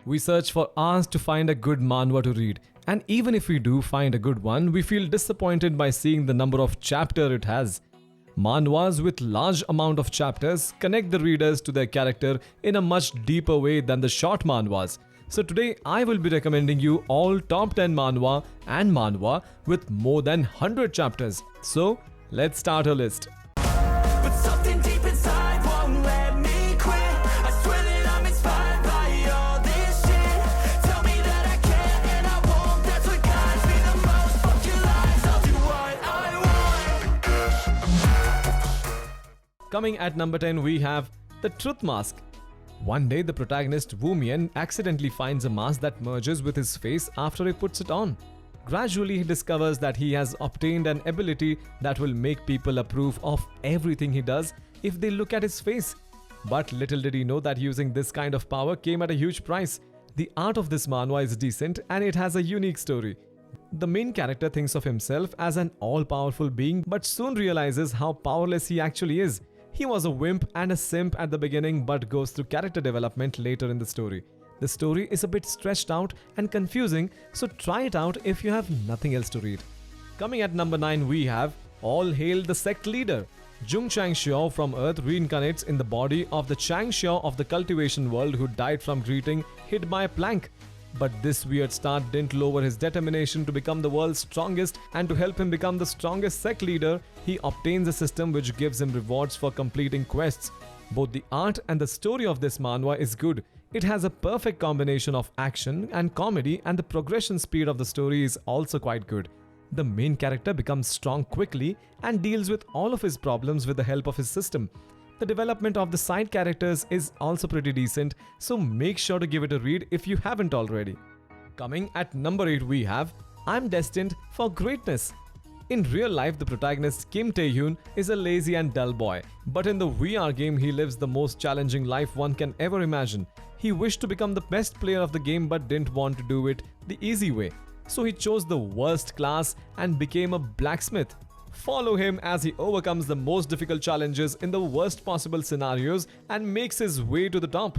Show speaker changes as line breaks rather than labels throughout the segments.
We search for hours to find a good manhwa to read, and even if we do find a good one, we feel disappointed by seeing the number of chapters it has. Manhwas with large amount of chapters connect the readers to their character in a much deeper way than the short manhwas. So today I will be recommending you all top 10 manhwa and manhwa with more than 100 chapters. So let's start our list.
But something deep inside won't let me quit. I swear that I'm inspired by all this shit. Tell me that I can and I won't. That's what guides me the most. Fuck your lies, I'll do what I want.
Coming at number 10, we have The Truth Mask. One day, the protagonist Wu Mian accidentally finds a mask that merges with his face after he puts it on. Gradually, he discovers that he has obtained an ability that will make people approve of everything he does if they look at his face. But little did he know that using this kind of power came at a huge price. The art of this manhwa is decent and it has a unique story. The main character thinks of himself as an all-powerful being but soon realizes how powerless he actually is. He was a wimp and a simp at the beginning but goes through character development later in the story. The story is a bit stretched out and confusing, so try it out if you have nothing else to read. Coming at number 9, we have All Hail the Sect Leader. Jung Changxiao from Earth reincarnates in the body of the Changxiao of the cultivation world who died from greeting hit by a plank. But this weird start didn't lower his determination to become the world's strongest, and to help him become the strongest sect leader, he obtains a system which gives him rewards for completing quests. Both the art and the story of this manhwa is good. It has a perfect combination of action and comedy, and the progression speed of the story is also quite good. The main character becomes strong quickly and deals with all of his problems with the help of his system. The development of the side characters is also pretty decent, so make sure to give it a read if you haven't already. Coming at number 8, we have I'm Destined for Greatness. In real life, the protagonist Kim Tae-hyun is a lazy and dull boy, but in the VR game he lives the most challenging life one can ever imagine. He wished to become the best player of the game but didn't want to do it the easy way. So he chose the worst class and became a blacksmith. Follow him as he overcomes the most difficult challenges in the worst possible scenarios and makes his way to the top.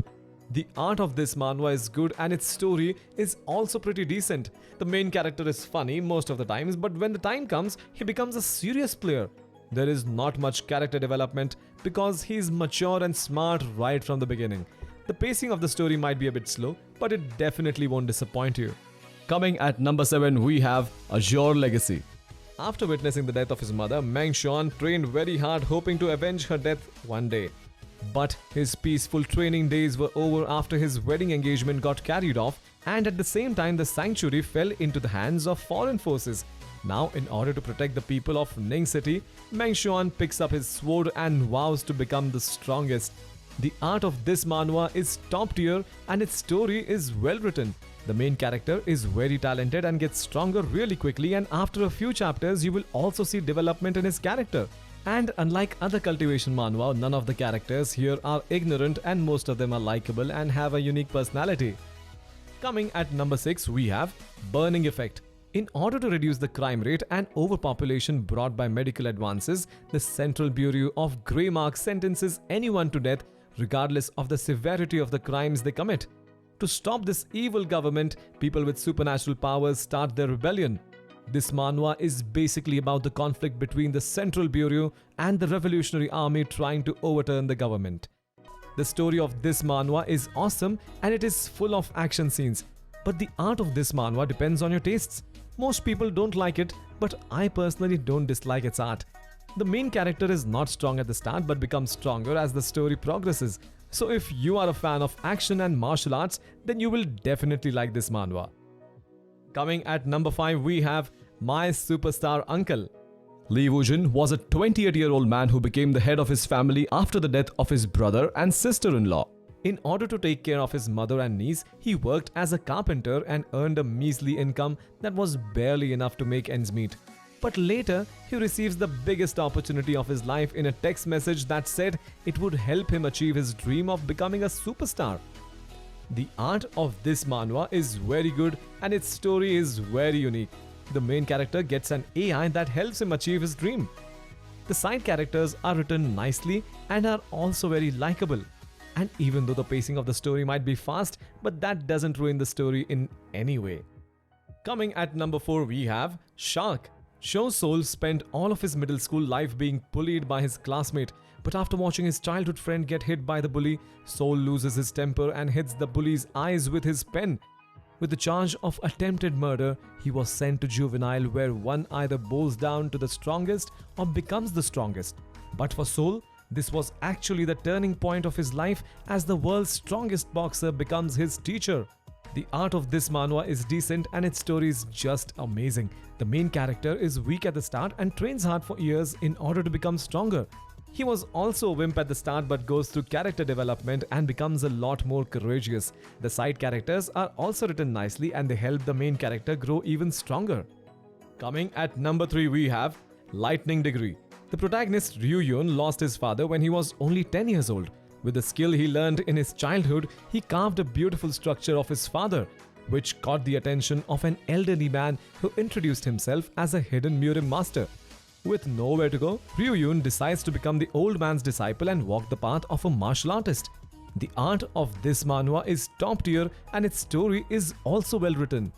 The art of this manhwa is good and its story is also pretty decent. The main character is funny most of the times, but when the time comes, he becomes a serious player. There is not much character development because he is mature and smart right from the beginning. The pacing of the story might be a bit slow, but it definitely won't disappoint you. Coming at number 7, we have Azure Legacy. After witnessing the death of his mother, Meng Xuan trained very hard hoping to avenge her death one day. But his peaceful training days were over after his wedding engagement got carried off, and at the same time the sanctuary fell into the hands of foreign forces. Now, in order to protect the people of Ning City, Meng Xuan picks up his sword and vows to become the strongest. The art of this manhwa is top tier and its story is well written. The main character is very talented and gets stronger really quickly, and after a few chapters you will also see development in his character. And unlike other cultivation manhwa, none of the characters here are ignorant and most of them are likable and have a unique personality. Coming at number 6, we have Burning Effect. In order to reduce the crime rate and overpopulation brought by medical advances, the Central Bureau of Grey Mark sentences anyone to death regardless of the severity of the crimes they commit. To stop this evil government, people with supernatural powers start their rebellion. This manhwa is basically about the conflict between the Central Bureau and the Revolutionary Army trying to overturn the government. The story of this manhwa is awesome and it is full of action scenes. But the art of this manhwa depends on your tastes. Most people don't like it, but I personally don't dislike its art. The main character is not strong at the start but becomes stronger as the story progresses. So if you are a fan of action and martial arts, then you will definitely like this manhwa. Coming at number 5, we have My Superstar Uncle. Li Wujin was a 28-year-old man who became the head of his family after the death of his brother and sister-in-law. In order to take care of his mother and niece, he worked as a carpenter and earned a measly income that was barely enough to make ends meet. But later, he receives the biggest opportunity of his life in a text message that said it would help him achieve his dream of becoming a superstar. The art of this manhwa is very good and its story is very unique. The main character gets an AI that helps him achieve his dream. The side characters are written nicely and are also very likable. And even though the pacing of the story might be fast, but that doesn't ruin the story in any way. Coming at number 4, we have Shark. Sho Sol spent all of his middle school life being bullied by his classmate, but after watching his childhood friend get hit by the bully, Sol loses his temper and hits the bully's eyes with his pen. With the charge of attempted murder, he was sent to juvenile, where one either bows down to the strongest or becomes the strongest. But for Sol, this was actually the turning point of his life, as the world's strongest boxer becomes his teacher. The art of this manhwa is decent and its story is just amazing. The main character is weak at the start and trains hard for years in order to become stronger. He was also a wimp at the start but goes through character development and becomes a lot more courageous. The side characters are also written nicely and they help the main character grow even stronger. Coming at number 3, we have Lightning Degree. The protagonist Ryu-Yun lost his father when he was only 10 years old. With the skill he learned in his childhood, he carved a beautiful structure of his father, which caught the attention of an elderly man who introduced himself as a hidden Murim master. With nowhere to go, Ryu-Yun decides to become the old man's disciple and walk the path of a martial artist. The art of this manhwa is top tier and its story is also well written.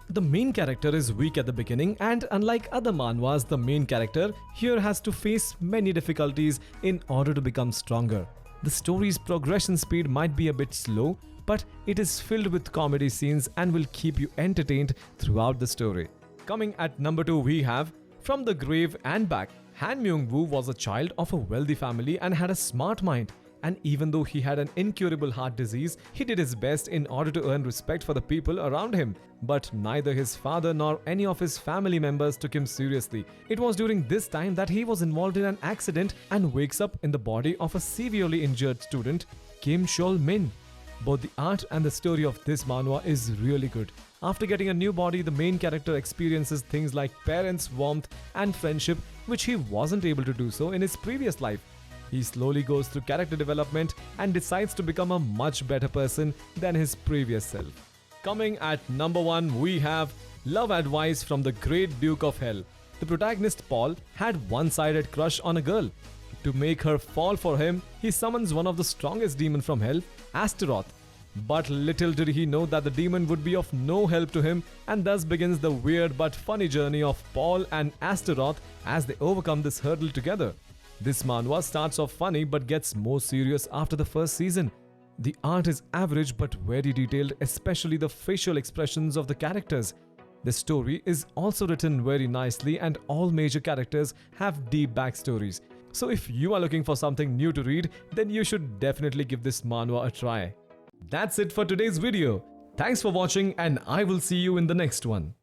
The main character is weak at the beginning, and unlike other manhwas, the main character here has to face many difficulties in order to become stronger. The story's progression speed might be a bit slow, but it is filled with comedy scenes and will keep you entertained throughout the story. Coming at number 2, we have From the Grave and Back. Han Myung-woo was a child of a wealthy family and had a smart mind. And even though he had an incurable heart disease, he did his best in order to earn respect for the people around him. But neither his father nor any of his family members took him seriously. It was during this time that he was involved in an accident and wakes up in the body of a severely injured student, Kim Shol-min. Both the art and the story of this manhwa is really good. After getting a new body, the main character experiences things like parents' warmth and friendship, which he wasn't able to do so in his previous life. He slowly goes through character development and decides to become a much better person than his previous self. Coming at number 1, we have Love Advice from the Great Duke of Hell. The protagonist Paul had one-sided crush on a girl. To make her fall for him, he summons one of the strongest demons from hell, Astaroth. But little did he know that the demon would be of no help to him, and thus begins the weird but funny journey of Paul and Astaroth as they overcome this hurdle together. This manhwa starts off funny but gets more serious after the first season. The art is average but very detailed, especially the facial expressions of the characters. The story is also written very nicely and all major characters have deep backstories. So if you are looking for something new to read, then you should definitely give this manhwa a try. That's it for today's video. Thanks for watching and I will see you in the next one.